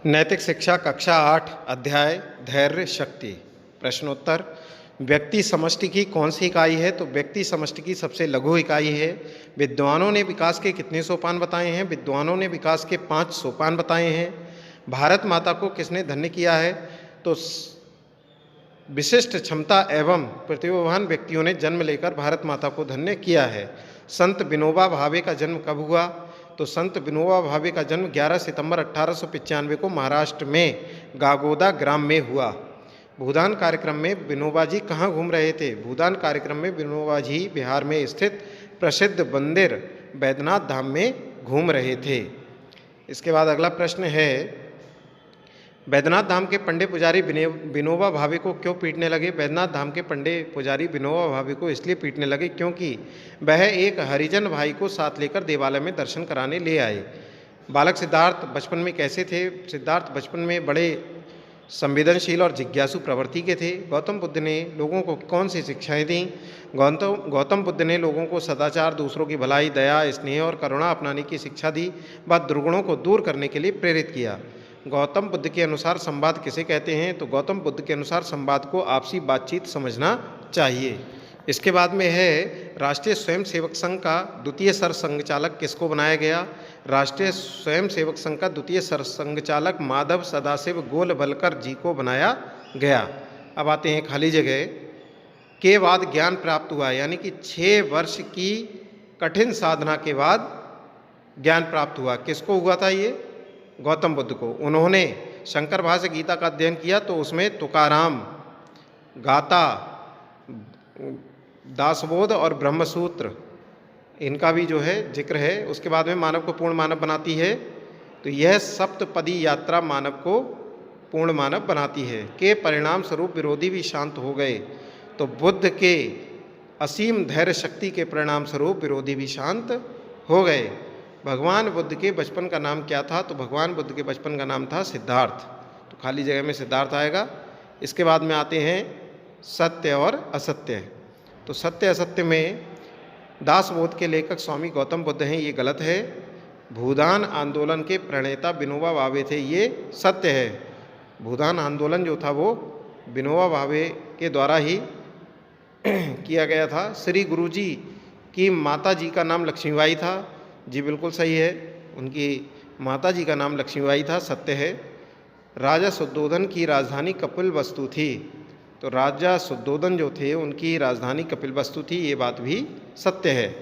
नैतिक शिक्षा कक्षा 8 अध्याय धैर्य शक्ति। प्रश्नोत्तर। व्यक्ति समष्टि की कौन सी इकाई है? तो व्यक्ति समष्टि की सबसे लघु इकाई है। विद्वानों ने विकास के कितने सोपान बताए हैं? विद्वानों ने विकास के 5 सोपान बताए हैं। भारत माता को किसने धन्य किया है? तो विशिष्ट क्षमता एवं प्रतिभावान व्यक्तियों ने जन्म लेकर भारत माता को धन्य किया है। संत विनोबा भावे का जन्म कब हुआ? तो संत विनोबा भावे का जन्म 11 सितंबर 1895 को महाराष्ट्र में गागोदा ग्राम में हुआ। भूदान कार्यक्रम में विनोबा जी कहाँ घूम रहे थे? भूदान कार्यक्रम में विनोबा जी बिहार में स्थित प्रसिद्ध मंदिर बैद्यनाथ धाम में घूम रहे थे। इसके बाद अगला प्रश्न है, बैद्यनाथ धाम के पंडे पुजारी विनोबा भावे को क्यों पीटने लगे? बैद्यनाथ धाम के पंडे पुजारी विनोबा भावे को इसलिए पीटने लगे क्योंकि वह एक हरिजन भाई को साथ लेकर देवालय में दर्शन कराने ले आए। बालक सिद्धार्थ बचपन में कैसे थे? सिद्धार्थ बचपन में बड़े संवेदनशील और जिज्ञासु प्रवृत्ति के थे। गौतम बुद्ध ने लोगों को कौन सी शिक्षाएं दी? गौतम बुद्ध ने लोगों को सदाचार, दूसरों की भलाई, दया, स्नेह और करुणा अपनाने की शिक्षा दी व दुर्गुणों को दूर करने के लिए प्रेरित किया। गौतम बुद्ध के अनुसार संवाद किसे कहते हैं? तो गौतम बुद्ध के अनुसार संवाद को आपसी बातचीत समझना चाहिए। इसके बाद में है, राष्ट्रीय स्वयंसेवक संघ का द्वितीय सरसंघचालक किसको बनाया गया? राष्ट्रीय स्वयंसेवक संघ का द्वितीय सरसंघचालक माधव सदाशिव गोलवलकर जी को बनाया गया। अब आते हैं खाली जगह। के बाद ज्ञान प्राप्त हुआ, यानी कि 6 वर्ष की कठिन साधना के बाद ज्ञान प्राप्त हुआ। किसको हुआ था ये? गौतम बुद्ध को। उन्होंने शंकर भाष्य गीता का अध्ययन किया तो उसमें तुकाराम, गाथा, दासबोध और ब्रह्मसूत्र इनका भी जो है जिक्र है। उसके बाद में मानव को पूर्ण मानव बनाती है। तो यह सप्तपदी यात्रा मानव को पूर्ण मानव बनाती है। के परिणाम स्वरूप विरोधी भी शांत हो गए। तो बुद्ध के असीम धैर्य शक्ति के परिणाम स्वरूप विरोधी भी शांत हो गए। भगवान बुद्ध के बचपन का नाम क्या था? तो भगवान बुद्ध के बचपन का नाम था सिद्धार्थ। तो खाली जगह में सिद्धार्थ आएगा। इसके बाद में आते हैं सत्य और असत्य। तो सत्य असत्य में दासबोध के लेखक स्वामी गौतम बुद्ध हैं, ये गलत है। भूदान आंदोलन के प्रणेता विनोबा भावे थे, ये सत्य है। भूदान आंदोलन जो था वो विनोबा भावे के द्वारा ही किया गया था। श्री गुरु जी की माता जी का नाम लक्ष्मीबाई था, जी बिल्कुल सही है। उनकी माता जी का नाम लक्ष्मीबाई था, सत्य है। राजा शुद्धोधन की राजधानी कपिलवस्तु थी। तो राजा शुद्धोधन जो थे उनकी राजधानी कपिलवस्तु थी, ये बात भी सत्य है।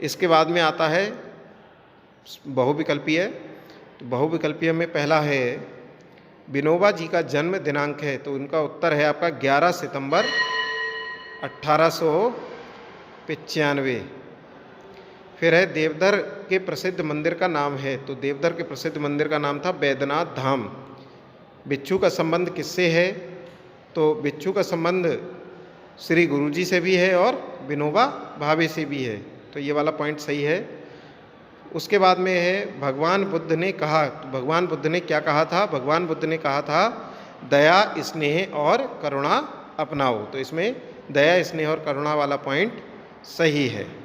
इसके बाद में आता है बहुविकल्पीय। तो बहुविकल्पीय में पहला है, विनोबा जी का जन्म दिनांक है। तो उनका उत्तर है आपका 11 सितंबर 1895। फिर है, देवधर के प्रसिद्ध मंदिर का नाम है। तो देवधर के प्रसिद्ध मंदिर का नाम था बैद्यनाथ धाम। बिच्छू का संबंध किससे है? तो बिच्छू का संबंध श्री गुरुजी से भी है और विनोबा भावे से भी है। तो ये वाला पॉइंट सही है। उसके बाद में है, भगवान बुद्ध ने कहा। तो भगवान बुद्ध ने क्या कहा था? भगवान बुद्ध ने कहा था दया, स्नेह और करुणा अपनाओ। तो इसमें दया, स्नेह और करुणा वाला पॉइंट सही है।